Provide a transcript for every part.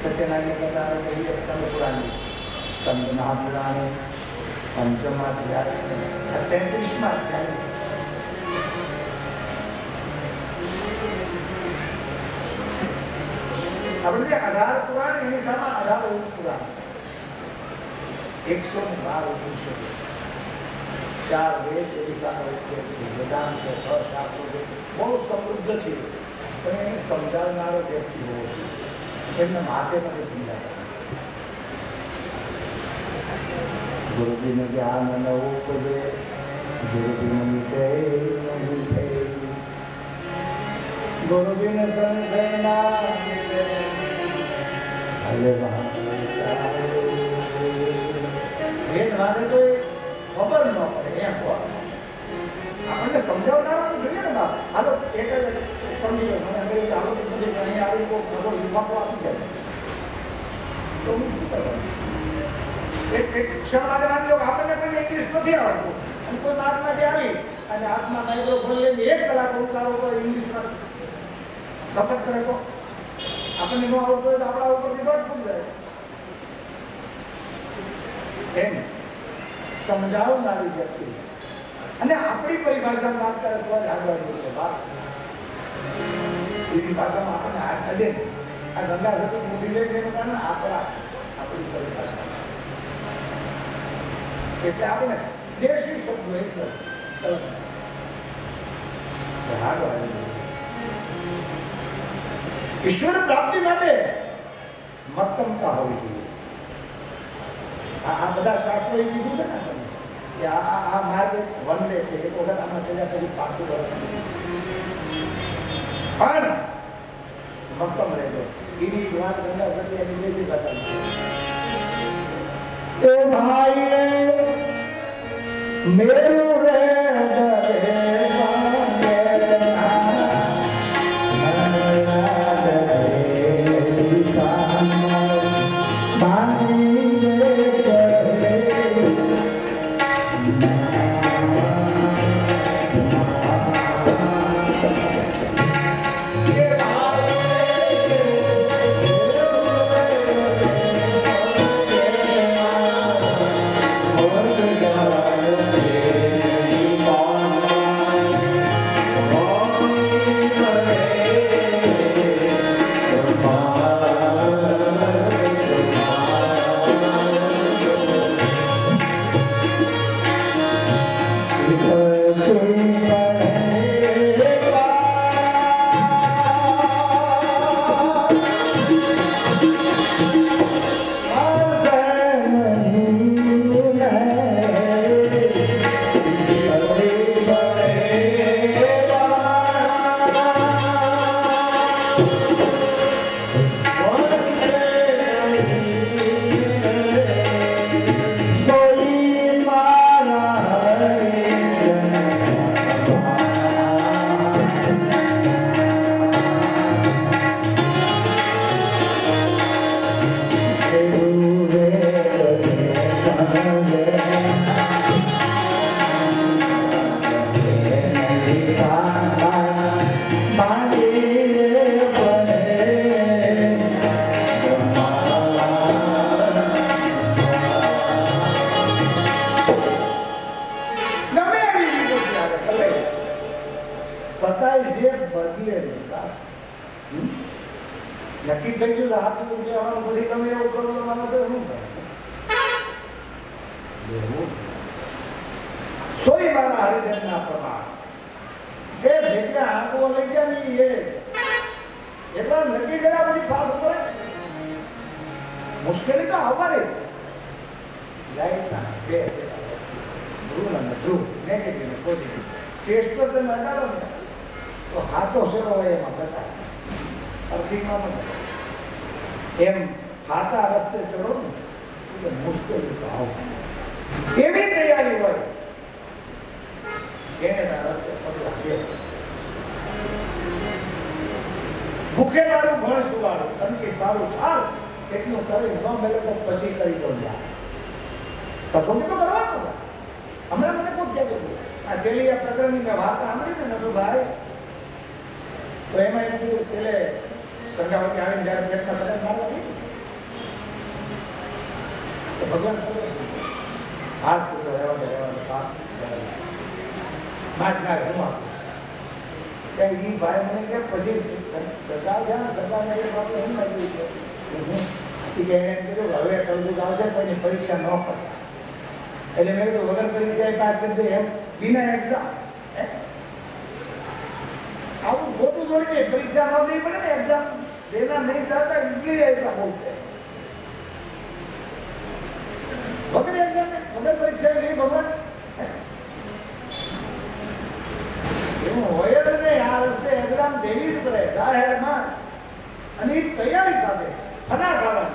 સત્યનારાયણ કથા કહીએ સ્કંદ પુરાણ, સ્કંદ મહાપુરાણ પંચમાધ્યાય 33મા અધ્યાય. આપણે જે 18 પુરાણ એની સામે 18 પુરાણ 112 ઉપનિષદ, 4 વેદ એની સામે છે, વેદાંત છે, 6 શાસ્ત્રો છે, બહુ સમૃદ્ધ છે. પણ એને સમજાવનારો વ્યક્તિ હોવો જોઈએ, એમને માથે નથી સમજાવતા. ગુરુજીનું જ્ઞાન ન ઉપજે, ગુરુજીનું કહે ગુરુજીન સંશય ના ભલે વેદ વાંચે તો ખબર ન પડે એમ. આપણને સમજાવનારા જોઈએ ને બાપ. હાલો એક સમજી લો, મને અંગ્રેજી હાલો તો નથી, અહીં આવી કોઈ ખબર વિભાગો આપી જાય તો હું શું કરવાનું? એક ક્ષણ માટે માની લો કે આપણને પણ ઇંગ્લિશ નથી આવડતું અને કોઈ મહાત્માજી આવી અને હાથમાં માઇક્રો ખોલી 1 કલાક ઉતારો પર ઇંગ્લિશમાં સપોર્ટ કરે તો આપણને ન આવડતું હોય તો આપણા ઉપરથી દોઢ ફૂટ જાય. એમ સમજાવનારી વ્યક્તિ અને આપણી પરિભાષામાં વાત કરે તો જ આગળ છે વાત. બીજી ભાષામાં આપણને હાથ અડે. આ ગંગા સતત મોટી જાય એનું કારણ આપણા છે, આપણી પરિભાષા. એટલે આપણે દેશી શબ્દો એકદમ ઈશ્વર પ્રાપ્તિ માટે મક્કમતા હોવી જોઈએ. આ બધા શાસ્ત્રો એ કીધું છે ને કે આ માર્ગ વન વે છે, એક વખત આમાં ચલ્યા પછી પાછું પણ મક્કમ રહેજો. એની વાત ગંગા સતી એની દેશી ભાષામાં એ ભાઈ મેરું રે નક્કી થઈ ગયું હાથ જવાનું પછી તમે એવું કરો તો શું કરે? સોય મારા હરિજનના પ્રમાણ એ જેટલા આંકવો લઈ ગયા ને એ એટલા નક્કી કર્યા પછી ફાસ ઉપર મુશ્કેલી તો આવવાની. લાઈટના બે છે, ધ્રુવ અને ધ્રુવ, નેગેટિવ ને પોઝિટિવ. ટેસ્ટ પર તમે હટાડો ને તો સાચો સેવો હોય એમાં બતાવે, અર્થિકમાં નથી. એમ સાચા રસ્તે ચડો ને એટલે મુશ્કેલી તો આવો એવી તૈયારી હોય એને રસ્તે પગલા દે. ભૂખે મારું ભણ સુવાળું, તનકી મારું છાલ, એટલું કરી ન મળે તો પછી કરી દો. કસોટી તો કરવાનું છે. હમણાં મને કોઈ કહેતું આ શેલી આ પ્રકરણની મેં વાર્તા સાંભળી ને નટુભાઈ, તો એમાં એમ કીધું છેલ્લે સંગાવતી આવીને જયારે પેટમાં કદાચ મારવા ભગવાન હાથ પૂરો રહેવા દે પાપ માગ હું આપું એ ભાઈ મને કે પછી સરકાર છે ને સરકારને એક વાત એમ લાગ્યું છે કે એને કીધું હવે કલજુગ આવશે કોઈની પરીક્ષા ન કરતા એટલે મેં કીધું વગર પરીક્ષા પાસ કરી દે એમ વિના એક્ઝામ આવું ખોટું જોડી દે પરીક્ષા ન દેવી પડે ને એક્ઝામ देना नहीं चाहता इसलिए ऐसा बोलते हैं वगैरह एग्जाम में वगैरह परीक्षा नहीं भगवान હોય જ નહીં આ રસ્તે એક્ઝામ દેવી જ પડે જાહેરમાં અને એ તૈયારી સાથે ફના થવાનું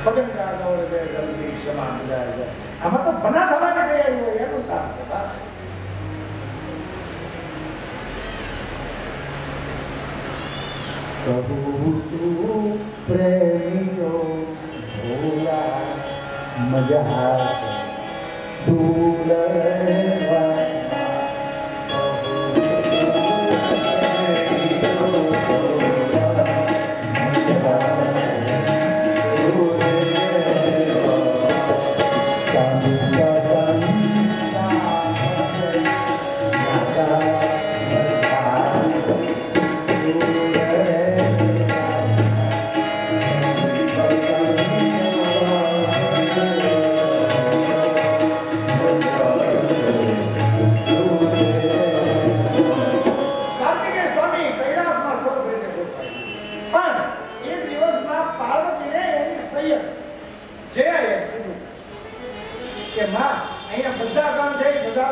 પતંગ દોડે છે જલ્દી ક્ષમા મિલાય છે આમાં તો ફના થવાની તૈયારી હોય એનું કામ છે બસ પ્રભુ પ્રેમીઓ ભોલા મજા દૂર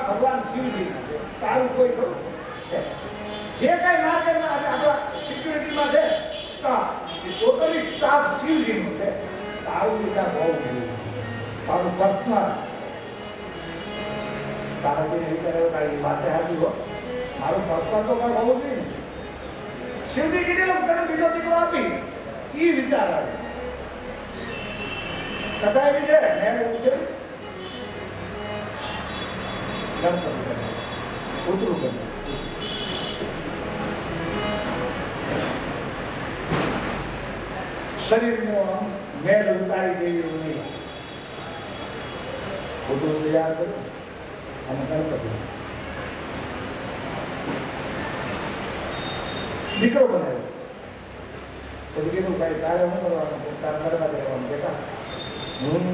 ભગવાન શિવજી તારું કોઈ ખરું જે કઈ માર્કેટમાં આપણા સિક્યુરિટીમાં છે સ્ટાફ એ ટોટલી સ્ટાફ શિવજીનો છે તારું વિચાર બહુ તારું પર્સનલ તારા કોઈને વિચાર એવો તારી વાતે હાજી હો મારું પર્સનલ તો કઈ હોવું જોઈએ શિવજી કીધેલું તને બીજો દીકરો આપી એ વિચાર આવે કથા એવી છે મેં એવું છે ઉતરું કરે શરીરનો મેળ ઉતારી દેવી નહીં ઉતરું તૈયાર કર્યું અને ગણપતિ દીકરો બનાવ્યો પછી કીધું ભાઈ તારે શું કરવાનું તારે કરવા દેવાનું બેટા હું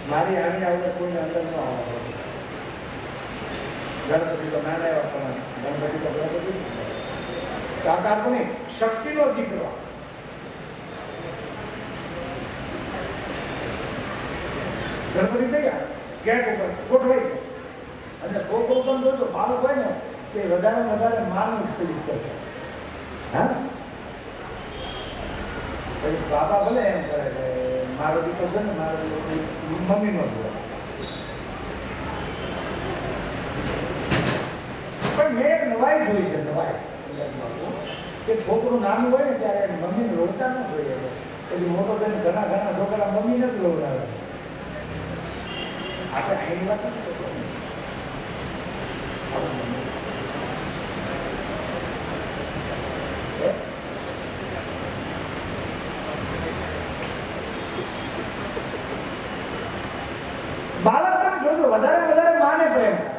મારી આની આવડે કોઈને અંદર ન આવવા ગણપતિ તો નાના એવા પ્રમાણે ગણપતિ તો ગણપતિ કાકા પણ શક્તિનો દીકરો ગણપતિ તૈયાર ગેટ ઉપર ગોઠવાઈ ગયો અને છોકરો પણ જોજો બાળક હોય ને તે વધારે માનની સ્કૂલ કરે હા પછી બાપા ભલે એમ કરે કે મારો દીકરો છે ને મારો મમ્મીનો છે પણ મેં એક નવાઈ જોઈ છે નવાઈ કે છોકરું નાનું હોય ને ત્યારે મમ્મીને રોતા ન જોઈએ પછી મોટો થઈને ઘણા છોકરા મમ્મીને જ રોવડાવે આપણે અહીંની વાત નથી બાળક તમે જોજો વધારે માને પ્રેમ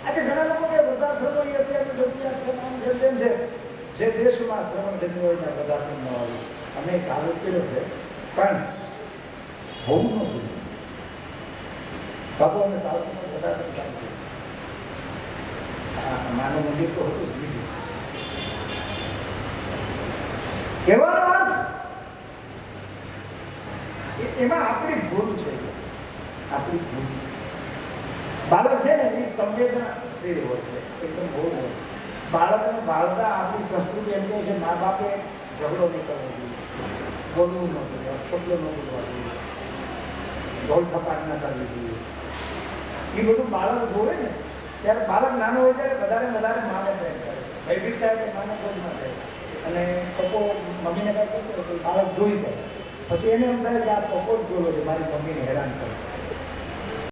આજે ઘણા લોકો કે વૃદ્ધાશ્રમો એ અત્યારની જગ્યા છે નામ છે તેમ છે જે દેશમાં શ્રવણ થતું હોય ને વૃદ્ધાશ્રમ ન હોય અમે સારું કર્યો છે પણ હોવું ન જોઈએ બાપુ અમે સારું વૃદ્ધાશ્રમ ચાલુ કર્યું માનવ મંદિર તો હતું જ બીજું કહેવાનો અર્થ એમાં આપણી ભૂલ છે આપણી ભૂલ બાળક છે ને એ સંવેદનશીલ હોય છે એકદમ બહુ હોય બાળકને બાળતા આપણી સંસ્કૃતિ એમ કહે છે મા બાપે ઝઘડો નહીં કરવો જોઈએ બોલવું ન જોઈએ અપશબ્દો ન બોલવા જોઈએ ઢોલ થપાટ ન કરવી જોઈએ એ બધું બાળક જોવે ને ત્યારે બાળક નાનો હોય ત્યારે વધારે માને પ્રેમ કરે છે ભયભીત થાય કે માને ક્રોધમાં જાય અને પપ્પો મમ્મીને કાંઈ કરતો બાળક જોઈ જાય પછી એને એમ થાય કે આ પપ્પો જ બોલો છે મારી મમ્મીને હેરાન કરે